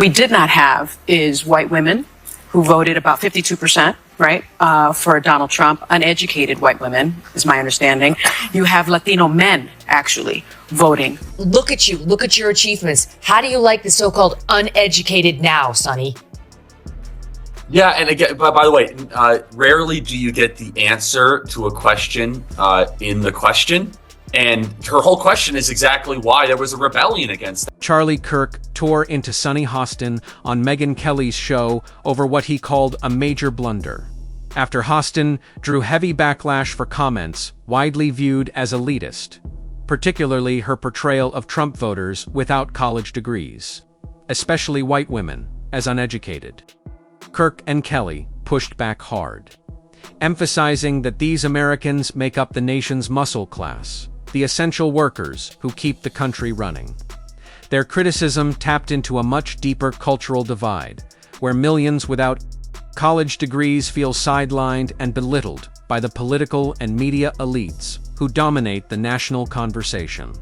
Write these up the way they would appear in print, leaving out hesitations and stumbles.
we did not have is white women who voted about 52%, right, for Donald Trump. Uneducated white women, is my understanding. You have Latino men, actually, voting. Look at you. Look at your achievements. How do you like the so-called uneducated now, Sunny? Yeah, and again, by the way, rarely do you get the answer to a question in the question. And her whole question is exactly why there was a rebellion against that. Charlie Kirk tore into Sunny Hostin on Megyn Kelly's show over what he called a major blunder, after Hostin drew heavy backlash for comments widely viewed as elitist, particularly her portrayal of Trump voters without college degrees, especially white women, as uneducated. Kirk and Kelly pushed back hard, emphasizing that these Americans make up the nation's muscle class, the essential workers who keep the country running. Their criticism tapped into a much deeper cultural divide, where millions without college degrees feel sidelined and belittled by the political and media elites who dominate the national conversation.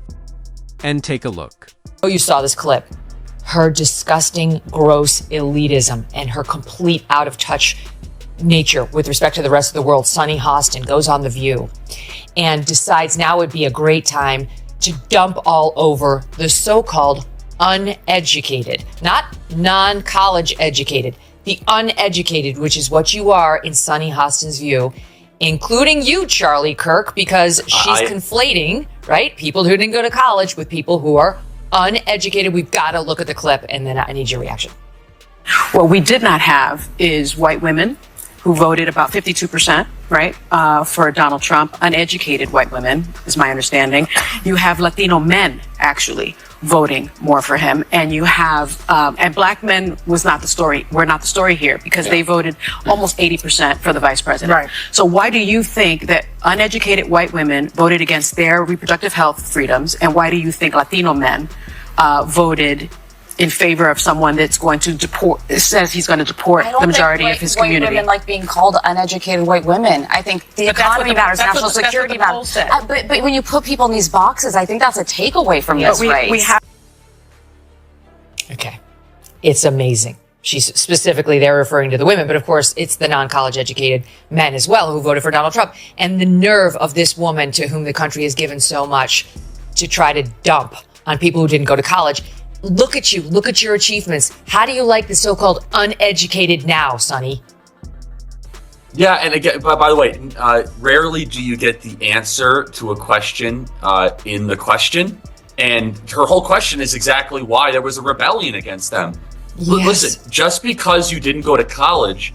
And take a look. Oh, you saw this clip. Her disgusting, gross elitism and her complete out-of-touch nature with respect to the rest of the world. Sunny Hostin goes on The View and decides now would be a great time to dump all over the so-called uneducated, not non-college educated, the uneducated, which is what you are in Sunny Hostin's view, including you, Charlie Kirk, because she's conflating, right, people who didn't go to college with people who are uneducated. We've got to look at the clip, and then I need your reaction. What we did not have is white women who voted about 52%, right, for Donald Trump. Uneducated white women, is my understanding. You have Latino men, actually, voting more for him. And you have, and black men was not the story. We're not the story here because they voted almost 80% for the vice president. Right. So why do you think that uneducated white women voted against their reproductive health freedoms? And why do you think Latino men voted in favor of someone that's going to deport, says he's going to deport the majority of his community? I don't think white women like being called uneducated white women. I think the economy matters, national security matters. But when you put people in these boxes, I think that's a takeaway from this race. Okay. It's amazing. She's specifically, they're referring to the women, but of course it's the non-college educated men as well who voted for Donald Trump. And the nerve of this woman to whom the country has given so much to try to dump on people who didn't go to college. Look at you. Look at your achievements. How do you like the so-called uneducated now, Sunny? Yeah, and again, by the way, rarely do you get the answer to a question in the question. And her whole question is exactly why there was a rebellion against them. Yes. Listen, just because you didn't go to college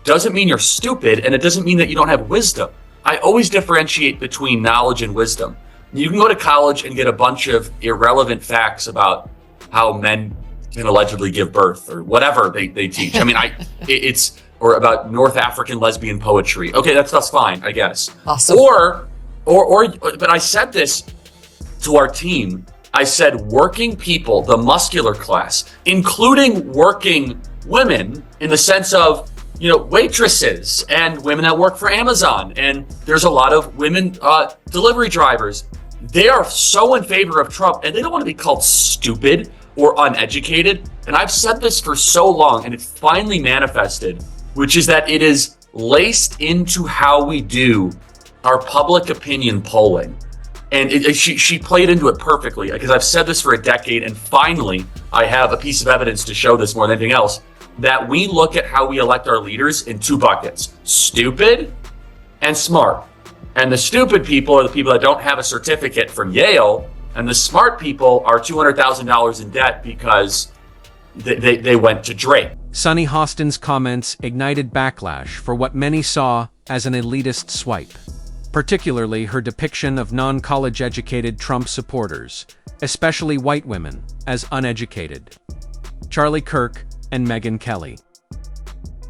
doesn't mean you're stupid, and it doesn't mean that you don't have wisdom. I always differentiate between knowledge and wisdom. You can go to college and get a bunch of irrelevant facts about how men can allegedly give birth or whatever they teach. I mean, it's or about North African lesbian poetry. Okay, that's fine, I guess. Awesome. Or, but I said this to our team. I said working people, the muscular class, including working women in the sense of, waitresses and women that work for Amazon. And there's a lot of women delivery drivers. They are so in favor of Trump, and they don't want to be called stupid or uneducated. And I've said this for so long, and it finally manifested, which is that it is laced into how we do our public opinion polling. And she played into it perfectly, because I've said this for a decade, and finally I have a piece of evidence to show this more than anything else, that we look at how we elect our leaders in two buckets: stupid and smart. And the stupid people are the people that don't have a certificate from Yale, and the smart people are $200,000 in debt because they went to Drake. Sunny Hostin's comments ignited backlash for what many saw as an elitist swipe, particularly her depiction of non-college educated Trump supporters, especially white women, as uneducated. Charlie Kirk and Megyn Kelly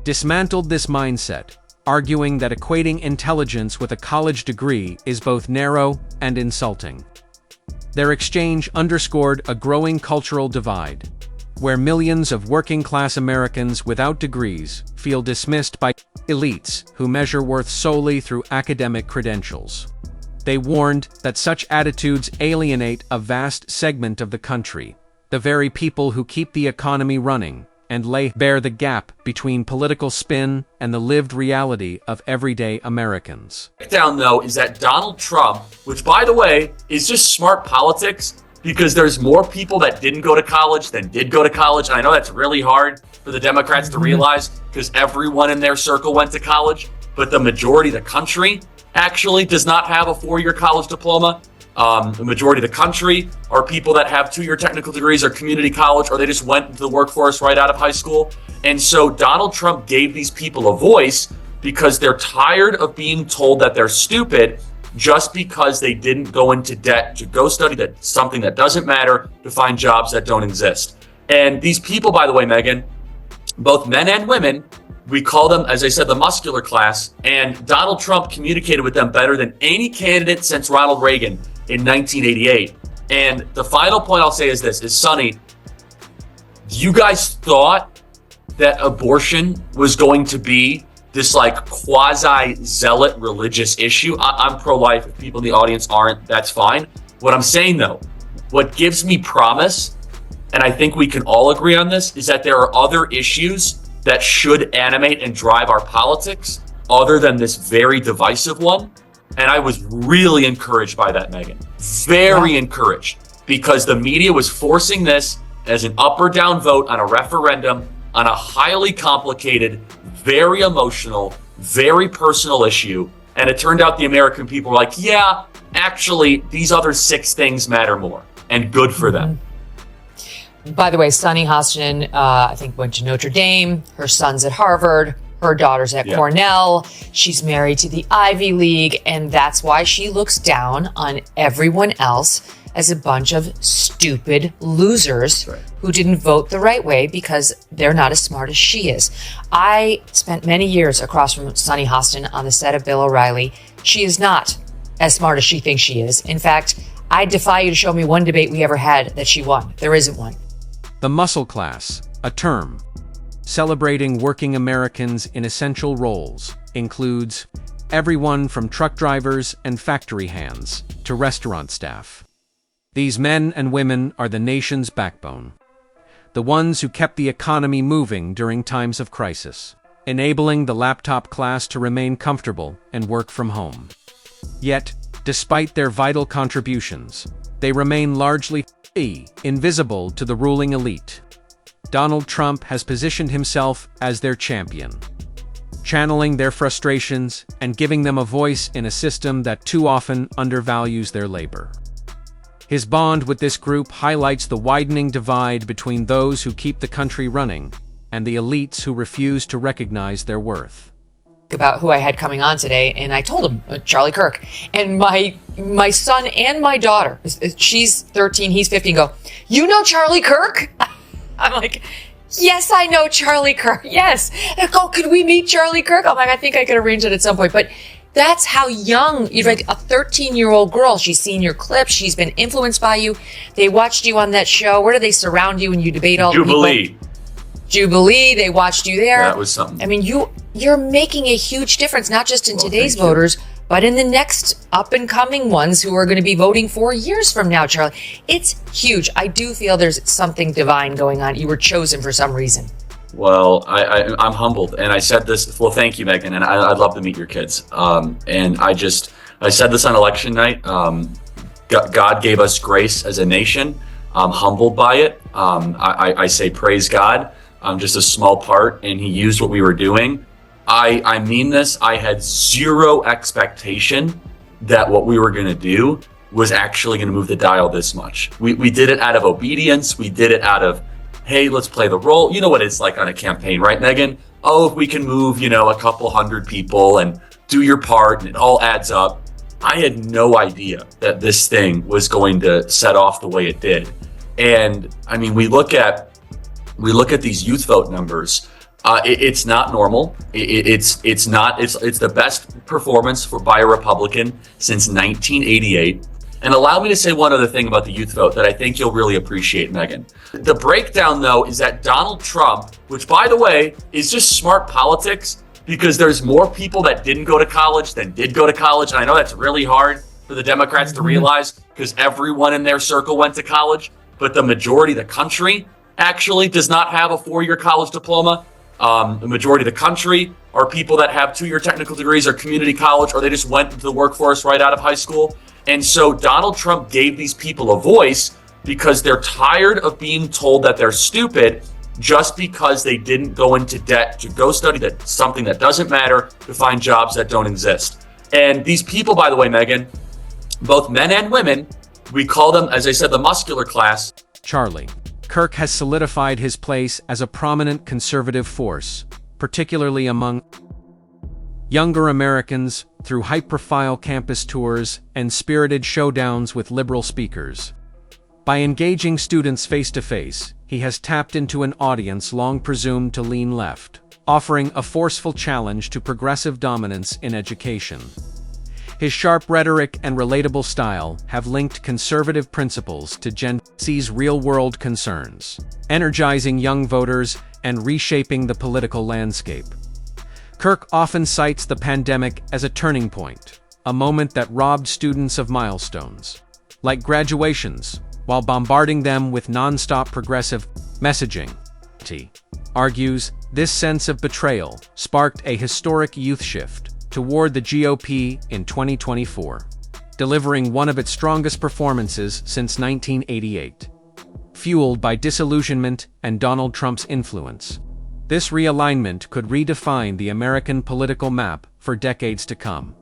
dismantled this mindset, arguing that equating intelligence with a college degree is both narrow and insulting. Their exchange underscored a growing cultural divide, where millions of working-class Americans without degrees feel dismissed by elites who measure worth solely through academic credentials. They warned that such attitudes alienate a vast segment of the country, the very people who keep the economy running and lay bare the gap between political spin and the lived reality of everyday Americans. Down though is that Donald Trump, which by the way is just smart politics, because there's more people that didn't go to college than did go to college. And I know that's really hard for the Democrats to realize because everyone in their circle went to college, but the majority of the country actually does not have a 4-year college diploma. The majority of the country are people that have 2-year technical degrees or community college, or they just went into the workforce right out of high school. And so Donald Trump gave these people a voice because they're tired of being told that they're stupid just because they didn't go into debt to go study something that doesn't matter, to find jobs that don't exist. And these people, by the way, Megan, both men and women, we call them, as I said, the muscular class, and Donald Trump communicated with them better than any candidate since Ronald Reagan in 1988. And the final point I'll say is this, is Sunny, you guys thought that abortion was going to be this like quasi-zealot religious issue. I'm pro-life. If people in the audience aren't, that's fine. What I'm saying though, what gives me promise, and I think we can all agree on this, is that there are other issues that should animate and drive our politics other than this very divisive one. And I was really encouraged by that, Megan. Very encouraged, because the media was forcing this as an up or down vote on a referendum on a highly complicated, very emotional, very personal issue. And it turned out the American people were like, yeah, actually, these other 6 things matter more, and good for them. By the way, Sunny Hostin, I think, went to Notre Dame. Her son's at Harvard. Her daughter's at Cornell. She's married to the Ivy League. And that's why she looks down on everyone else as a bunch of stupid losers who didn't vote the right way because they're not as smart as she is. I spent many years across from Sunny Hostin on the set of Bill O'Reilly. She is not as smart as she thinks she is. In fact, I defy you to show me one debate we ever had that she won. There isn't one. The muscle class, a term celebrating working Americans in essential roles, includes everyone from truck drivers and factory hands to restaurant staff. These men and women are the nation's backbone, the ones who kept the economy moving during times of crisis, enabling the laptop class to remain comfortable and work from home. Yet, despite their vital contributions, they remain largely invisible to the ruling elite. Donald Trump has positioned himself as their champion, channeling their frustrations and giving them a voice in a system that too often undervalues their labor. His bond with this group highlights the widening divide between those who keep the country running and the elites who refuse to recognize their worth. About who I had coming on today, and I told him, Charlie Kirk. And my son and my daughter, she's 13, he's 15, go, you know Charlie Kirk? I'm like, yes, I know Charlie Kirk. Yes. They go, could we meet Charlie Kirk? I'm like, I think I could arrange it at some point. But that's how young, you're like a 13-year-old girl. She's seen your clips. She's been influenced by you. They watched you on that show. Where do they surround you when you debate all the people? Jubilee, they watched you there. That was something. I mean, you're making a huge difference, not just in today's voters, but in the next up-and-coming ones who are going to be voting 4 years from now, Charlie. It's huge. I do feel there's something divine going on. You were chosen for some reason. Well, I'm humbled, and I said this. Well, thank you, Megan, and I'd love to meet your kids. And I said this on election night. God gave us grace as a nation. I'm humbled by it. I say praise God. I'm just a small part, and He used what we were doing. I mean this. I had zero expectation that what we were going to do was actually going to move the dial this much. We did it out of obedience. We did it out of, hey, let's play the role. You know what it's like on a campaign, right, Megan? Oh, if we can move, a couple hundred people and do your part and it all adds up. I had no idea that this thing was going to set off the way it did. And I mean, we look at these youth vote numbers. It's not normal. It's the best performance by a Republican since 1988. And allow me to say one other thing about the youth vote that I think you'll really appreciate, Megan. The breakdown, though, is that Donald Trump, which, by the way, is just smart politics because there's more people that didn't go to college than did go to college. And I know that's really hard for the Democrats to realize because everyone in their circle went to college. but the majority of the country actually does not have a 4-year college diploma. The majority of the country are people that have 2-year technical degrees or community college, or they just went into the workforce right out of high school. And so Donald Trump gave these people a voice because they're tired of being told that they're stupid just because they didn't go into debt to go study something that doesn't matter, to find jobs that don't exist. And these people, by the way, Megan, both men and women, we call them, as I said, the muscular class. Charlie. Kirk has solidified his place as a prominent conservative force, particularly among younger Americans, through high-profile campus tours and spirited showdowns with liberal speakers. By engaging students face-to-face, he has tapped into an audience long presumed to lean left, offering a forceful challenge to progressive dominance in education. His sharp rhetoric and relatable style have linked conservative principles to Gen Z's real-world concerns, energizing young voters and reshaping the political landscape. Kirk often cites the pandemic as a turning point, a moment that robbed students of milestones, like graduations, while bombarding them with non-stop progressive messaging. He argues this sense of betrayal sparked a historic youth shift toward the GOP in 2024, delivering one of its strongest performances since 1988. Fueled by disillusionment and Donald Trump's influence, this realignment could redefine the American political map for decades to come.